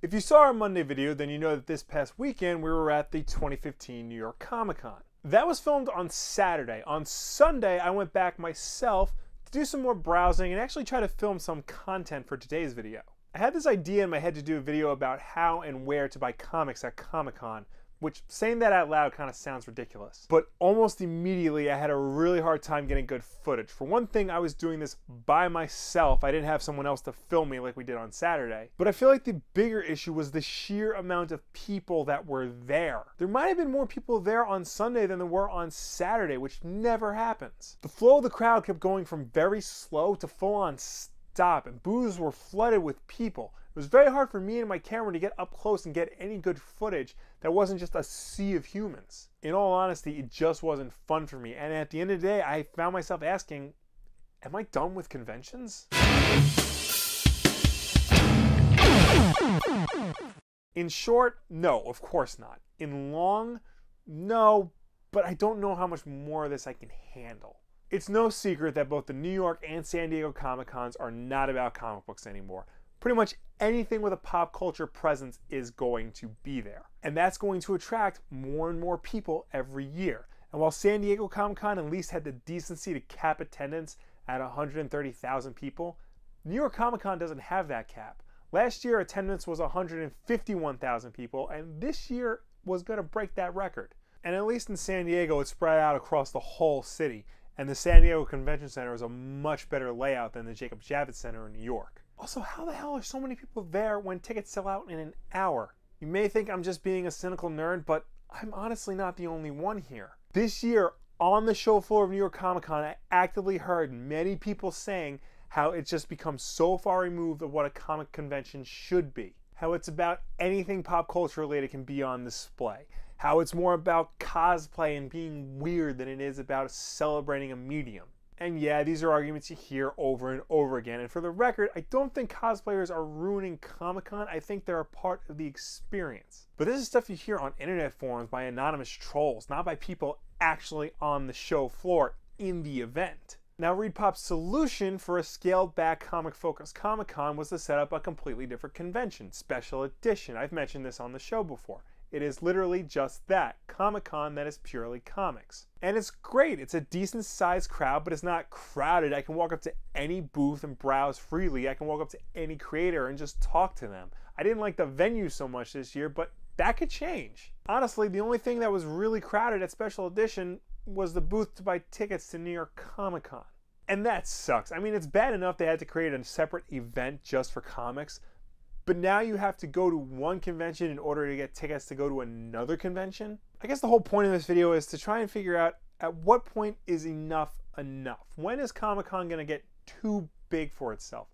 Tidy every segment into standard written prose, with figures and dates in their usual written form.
If you saw our Monday video, then you know that this past weekend we were at the 2015 New York Comic Con. That was filmed on Saturday. On Sunday, I went back myself to do some more browsing and actually try to film some content for today's video. I had this idea in my head to do a video about how and where to buy comics at Comic-Con, which, saying that out loud, kind of sounds ridiculous. But almost immediately, I had a really hard time getting good footage. For one thing, I was doing this by myself. I didn't have someone else to film me like we did on Saturday. But I feel like the bigger issue was the sheer amount of people that were there. There might have been more people there on Sunday than there were on Saturday, which never happens. The flow of the crowd kept going from very slow to full-on stop, and booths were flooded with people. It was very hard for me and my camera to get up close and get any good footage that wasn't just a sea of humans. In all honesty, it just wasn't fun for me, and at the end of the day, I found myself asking, am I done with conventions? In short, no, of course not. In long, no, but I don't know how much more of this I can handle. It's no secret that both the New York and San Diego Comic-Cons are not about comic books anymore. Pretty much anything with a pop culture presence is going to be there. And that's going to attract more and more people every year. And while San Diego Comic-Con at least had the decency to cap attendance at 130,000 people, New York Comic-Con doesn't have that cap. Last year attendance was 151,000 people, and this year was going to break that record. And at least in San Diego, it's spread out across the whole city. And the San Diego Convention Center is a much better layout than the Jacob Javits Center in New York. Also, how the hell are so many people there when tickets sell out in an hour? You may think I'm just being a cynical nerd, but I'm honestly not the only one here. This year, on the show floor of New York Comic Con, I actively heard many people saying how it's just become so far removed of what a comic convention should be. How it's about anything pop culture related can be on display. How it's more about cosplay and being weird than it is about celebrating a medium. And yeah, these are arguments you hear over and over again. And for the record, I don't think cosplayers are ruining Comic-Con. I think they're a part of the experience. But this is stuff you hear on internet forums by anonymous trolls, not by people actually on the show floor in the event. Now, ReedPop's solution for a scaled-back comic-focused Comic-Con was to set up a completely different convention, special edition. I've mentioned this on the show before. It is literally just that, Comic-Con that is purely comics. And it's great, it's a decent sized crowd, but it's not crowded. I can walk up to any booth and browse freely. I can walk up to any creator and just talk to them. I didn't like the venue so much this year, but that could change. Honestly, the only thing that was really crowded at Special Edition was the booth to buy tickets to New York Comic Con. And that sucks. I mean, it's bad enough they had to create a separate event just for comics, but now you have to go to one convention in order to get tickets to go to another convention? I guess the whole point of this video is to try and figure out at what point is enough enough? When is Comic-Con going to get too big for itself?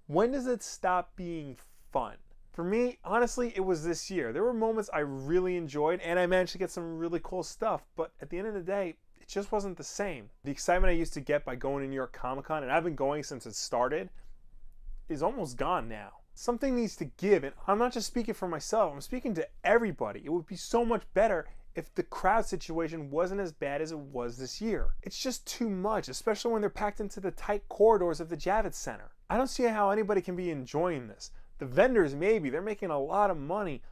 When does it stop being fun? For me, honestly, it was this year. There were moments I really enjoyed and I managed to get some really cool stuff, but at the end of the day, it just wasn't the same. The excitement I used to get by going to New York Comic Con, and I've been going since it started, is almost gone now. Something needs to give, and I'm not just speaking for myself, I'm speaking to everybody. It would be so much better if the crowd situation wasn't as bad as it was this year. It's just too much, especially when they're packed into the tight corridors of the Javits Center. I don't see how anybody can be enjoying this. The vendors, maybe, they're making a lot of money,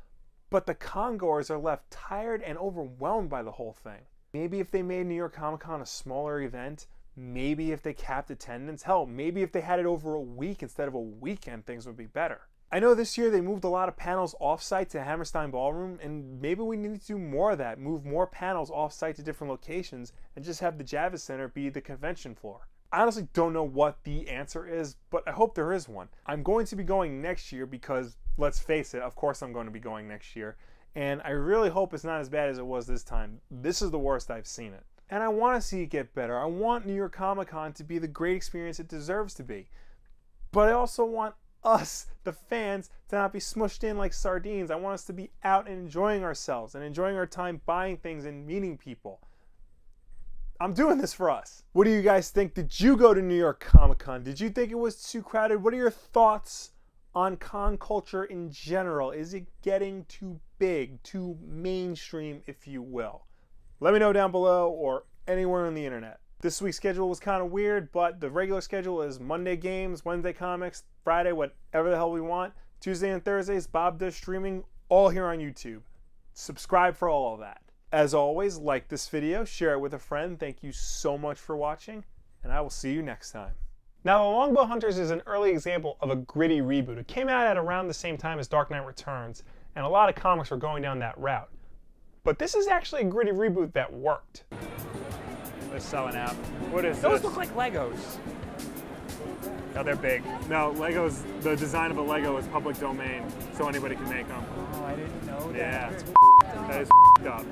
but the congoers are left tired and overwhelmed by the whole thing. Maybe if they made New York Comic Con a smaller event, maybe if they capped attendance, hell, maybe if they had it over a week instead of a weekend, things would be better. I know this year they moved a lot of panels off-site to Hammerstein Ballroom, and maybe we need to do more of that, move more panels off-site to different locations, and just have the Javits Center be the convention floor. I honestly don't know what the answer is, but I hope there is one. I'm going to be going next year because, let's face it, of course I'm going to be going next year, and I really hope it's not as bad as it was this time. This is the worst I've seen it. And I want to see it get better. I want New York Comic Con to be the great experience it deserves to be. But I also want us, the fans, to not be smushed in like sardines. I want us to be out and enjoying ourselves and enjoying our time buying things and meeting people. I'm doing this for us. What do you guys think? Did you go to New York Comic Con? Did you think it was too crowded? What are your thoughts on con culture in general? Is it getting too big, too mainstream, if you will? Let me know down below or anywhere on the internet. This week's schedule was kind of weird, but the regular schedule is Monday games, Wednesday comics, Friday whatever the hell we want, Tuesday and Thursdays, Bob does streaming, all here on YouTube. Subscribe for all of that. As always, like this video, share it with a friend. Thank you so much for watching, and I will see you next time. Now, The Longbow Hunters is an early example of a gritty reboot. It came out at around the same time as Dark Knight Returns, and a lot of comics were going down that route. But this is actually a gritty reboot that worked. Let's sell an app. What is Those this? look like Legos. No, they're big. No, Legos, the design of a Lego is public domain, so anybody can make them. Oh, I didn't know that. Yeah. That's That is up.